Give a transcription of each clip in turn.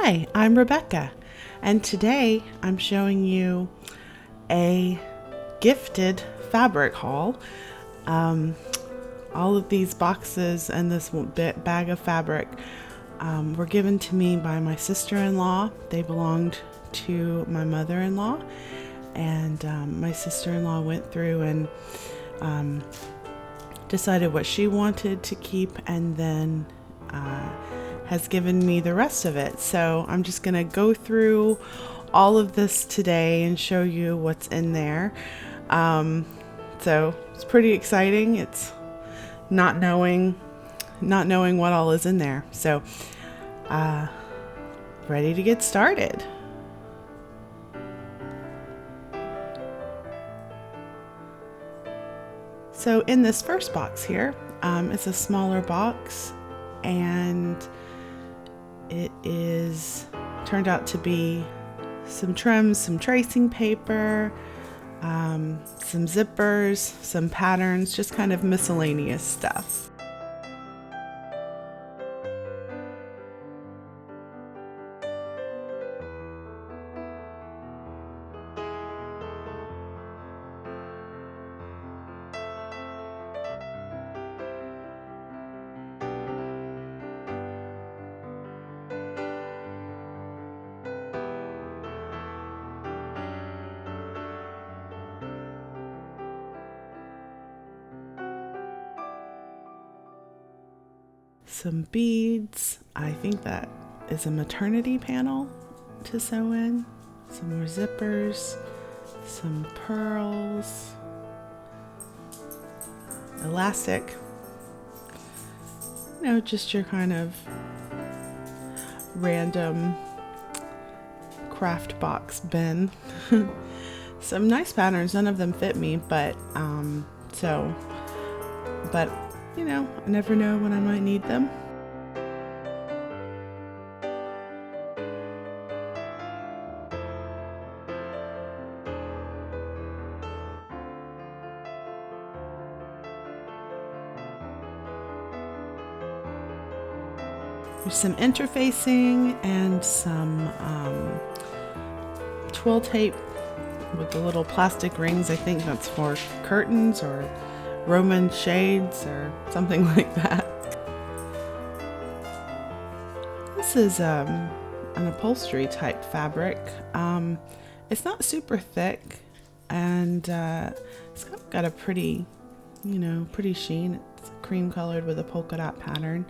Hi, I'm Rebecca, and today I'm showing you a gifted fabric haul. All of these boxes and this bag of fabric were given to me by my sister-in-law. They belonged to my mother-in-law, and my sister-in-law went through and decided what she wanted to keep, and then has given me the rest of it. So I'm just gonna go through all of this today and show you what's in there. So it's pretty exciting. It's not knowing what all is in there. So ready to get started. So in this first box here, it's a smaller box, and it is turned out to be some trims, some tracing paper, some zippers, some patterns, just kind of miscellaneous stuff. Some beads. I think that is a maternity panel to sew in. Some more zippers, some pearls, elastic. You know, just your kind of random craft box bin. Some nice patterns. None of them fit me, but you know, I never know when I might need them. There's some interfacing and some twill tape with the little plastic rings. I think that's for curtains or Roman shades or something like that. This is an upholstery type fabric. It's not super thick, and it's got a pretty, pretty sheen. It's cream colored with a polka dot pattern.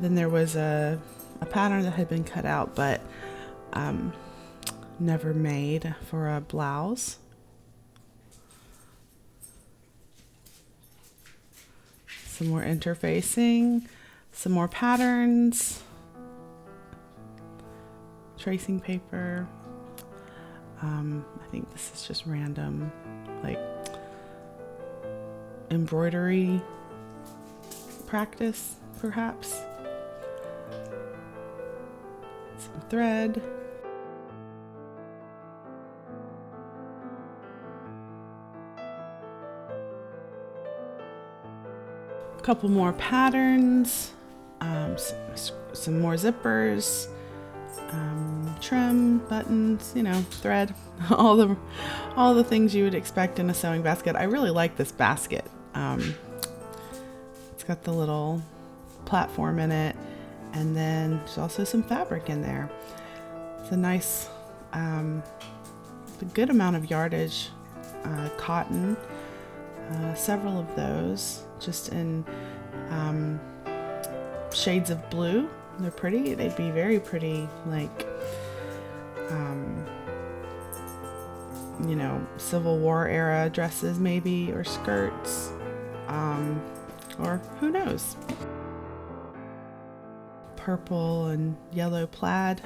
Then there was a pattern that had been cut out but never made for a blouse. Some more interfacing, some more patterns, tracing paper. I think this is just random, like embroidery practice, perhaps. Some thread. Couple more patterns, some more zippers, trim, buttons, thread, all the things you would expect in a sewing basket. I really like this basket. It's got the little platform in it, and then there's also some fabric in there. It's a nice, a good amount of yardage, cotton, several of those. Just in shades of blue. They're pretty. They'd be very pretty, like Civil War era dresses maybe, or skirts, or who knows. Purple and yellow plaid.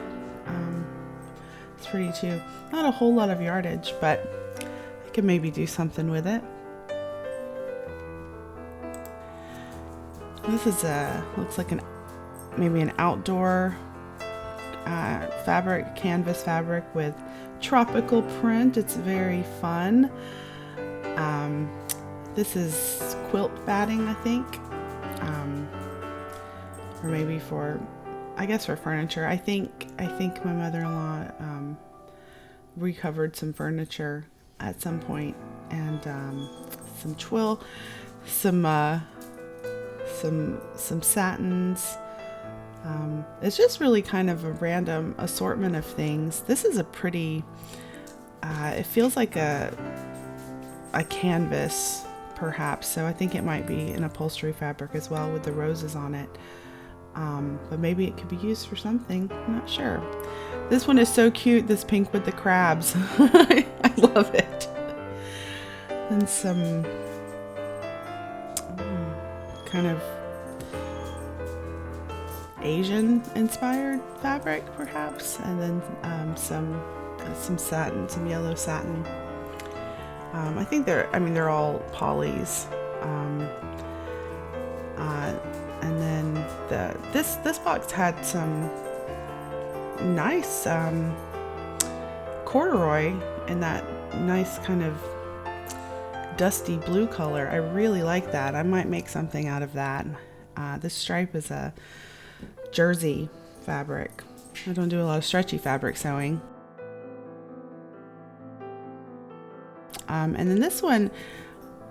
It's pretty too. Not a whole lot of yardage, but I could maybe do something with it. This is looks like maybe an outdoor fabric, canvas fabric with tropical print. It's very fun. This is quilt batting, I think, or maybe for I guess for furniture. I think my mother-in-law recovered some furniture at some point, and some twill, some some satins. It's just really kind of a random assortment of things. This is a pretty. It feels like a canvas, perhaps. So I think it might be an upholstery fabric as well with the roses on it. But maybe it could be used for something. I'm not sure. This one is so cute. This pink with the crabs. I love it. And some kind of Asian inspired fabric, perhaps, and then some satin, some yellow satin. I think they're all polys. And then this box had some nice corduroy in that nice kind of dusty blue color. I really like that. I might make something out of that. This stripe is a jersey fabric. I don't do a lot of stretchy fabric sewing. And then this one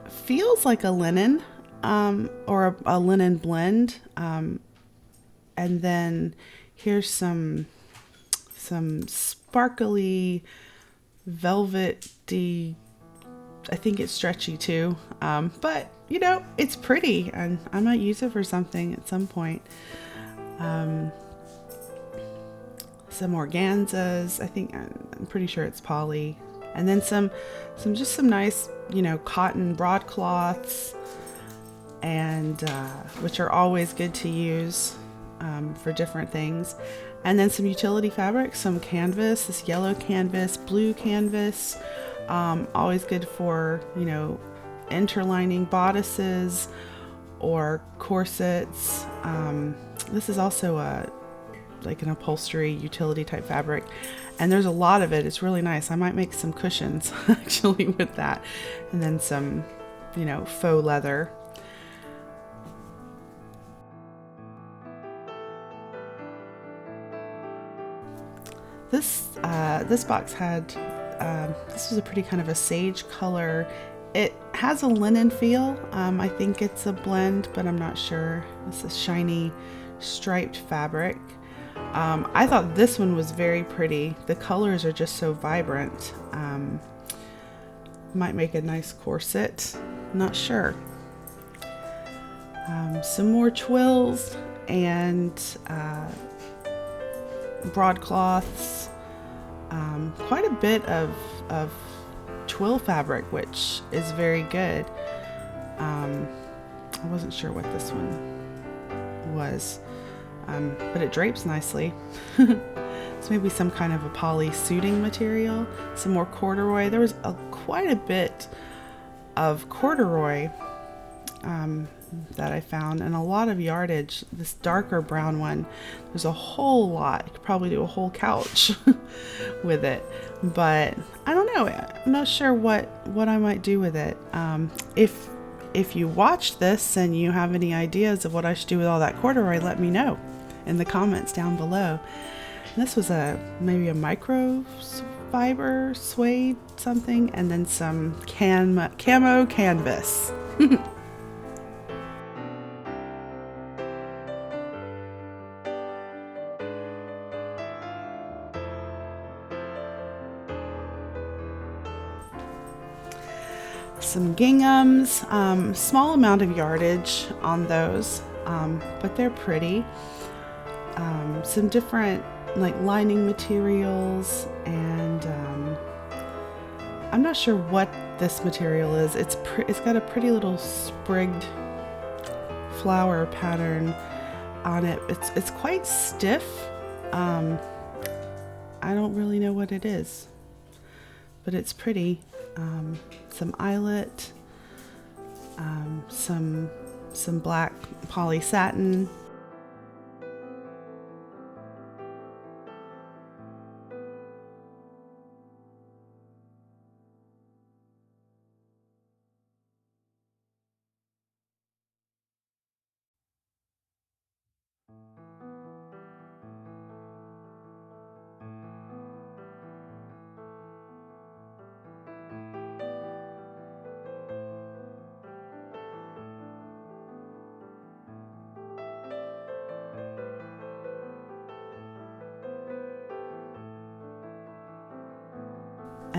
feels like a linen, or a linen blend. And then here's some sparkly, velvety, I think it's stretchy too. But you know, it's pretty, and I might use it for something at some point. Some organzas. I'm pretty sure it's poly. And then some nice, you know, cotton broadcloths, and which are always good to use for different things. And then some utility fabric, some canvas, this yellow canvas, blue canvas, always good for, you know, interlining bodices or corsets. This is also like an upholstery utility type fabric, and there's a lot of it. It's really nice. I might make some cushions actually with that, and then some, you know, faux leather. This box had this was a pretty kind of a sage color. It has a linen feel. I think it's a blend, but I'm not sure. It's a shiny striped fabric. I thought this one was very pretty. The colors are just so vibrant. Might make a nice corset. Not sure. Some more twills and broadcloths. Quite a bit of twill fabric, which is very good. I wasn't sure what this one was, but it drapes nicely. It's maybe some kind of a poly suiting material. Some more corduroy. There was quite a bit of corduroy that I found, and a lot of yardage. This darker brown one, there's a whole lot. You could probably do a whole couch with it, but I don't know. I'm not sure what I might do with it. If you watch this and you have any ideas of what I should do with all that corduroy, let me know in the comments down below. And this was maybe a microfiber suede something, and then some camo canvas. Some ginghams, small amount of yardage on those, but they're pretty. Some different like lining materials, and I'm not sure what this material is. It's got a pretty little sprigged flower pattern on it. It's quite stiff. I don't really know what it is, but it's pretty. Some eyelet, some black poly satin.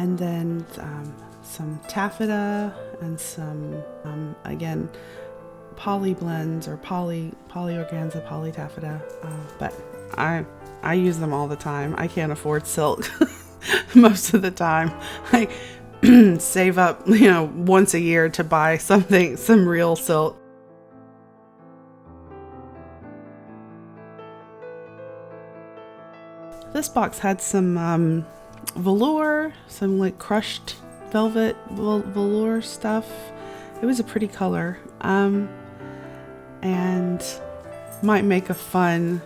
and then some taffeta and some, again, poly blends or poly organza, poly taffeta. But I use them all the time. I can't afford silk most of the time. I save up, once a year to buy some real silk. This box had some velour, some like crushed velvet velour stuff. It was a pretty color, and might make a fun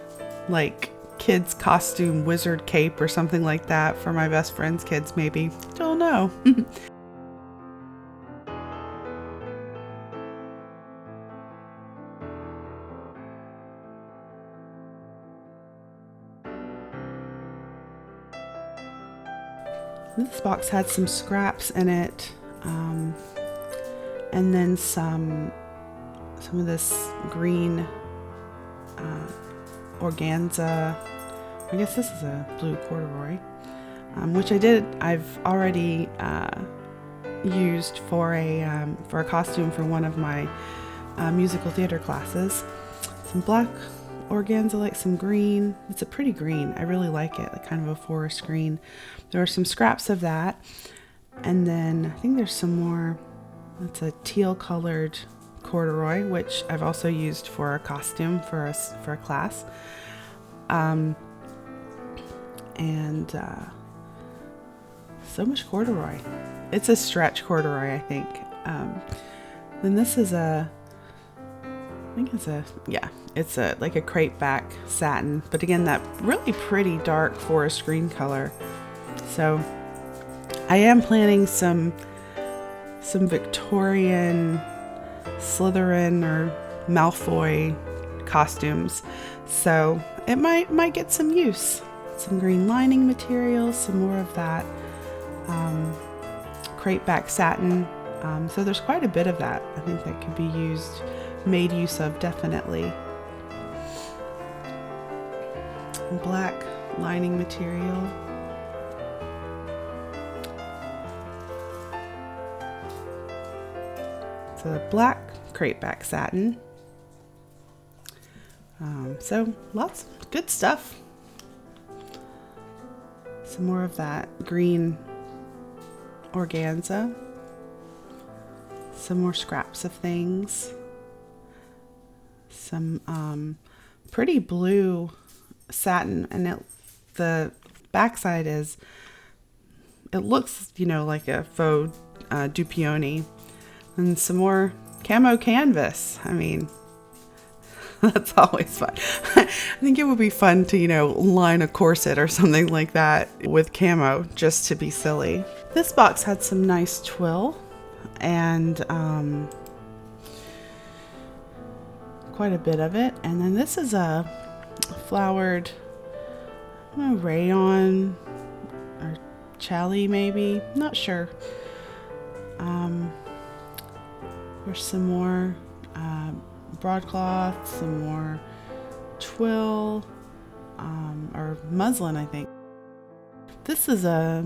like kids costume wizard cape or something like that for my best friend's kids, maybe. Don't know. This box had some scraps in it, and then some of this green organza. I guess this is a blue corduroy, which I've already used for a costume for one of my musical theater classes. Some black organza, like some green. It's a pretty green. I really like it, like kind of a forest green. There are some scraps of that, and then I think there's some more. It's a teal colored corduroy, which I've also used for a costume for a class. And so much corduroy. It's a stretch corduroy, I think. Then this is it's like a crepe back satin, but again, that really pretty dark forest green color. So I am planning some Victorian Slytherin or Malfoy costumes, so it might get some use. Some green lining material, some more of that crepe back satin. So there's quite a bit of that. I think that could be made use of, definitely. Black lining material. So black crepe back satin. So lots of good stuff. Some more of that green organza. Some more scraps of things. Some pretty blue satin, and the backside it looks like a faux dupioni, and some more camo canvas. I mean, that's always fun. I think it would be fun to line a corset or something like that with camo, just to be silly. This box had some nice twill and quite a bit of it. And then this is a flowered rayon or challis, maybe, not sure. There's some more broadcloth, some more twill, or muslin, I think. This is a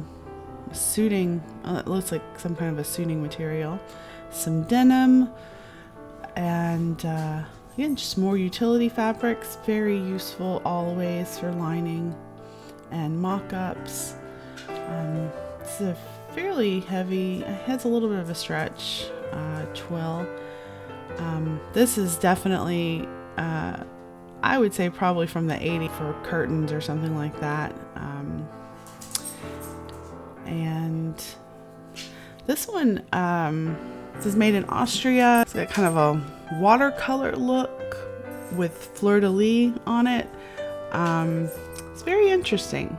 suiting, it looks like some kind of a suiting material. Some denim, and again, just more utility fabrics, very useful always for lining and mock-ups. It's a fairly heavy, it has a little bit of a stretch twill. This is definitely, I would say probably from the 80s for curtains or something like that. And this one, this is made in Austria. It's got kind of a watercolor look with fleur-de-lis on it. It's very interesting.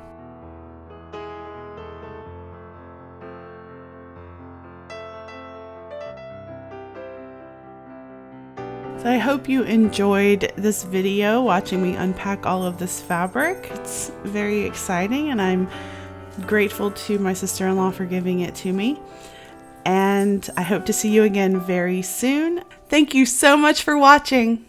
So I hope you enjoyed this video, watching me unpack all of this fabric. It's very exciting, and I'm grateful to my sister-in-law for giving it to me. And I hope to see you again very soon. Thank you so much for watching.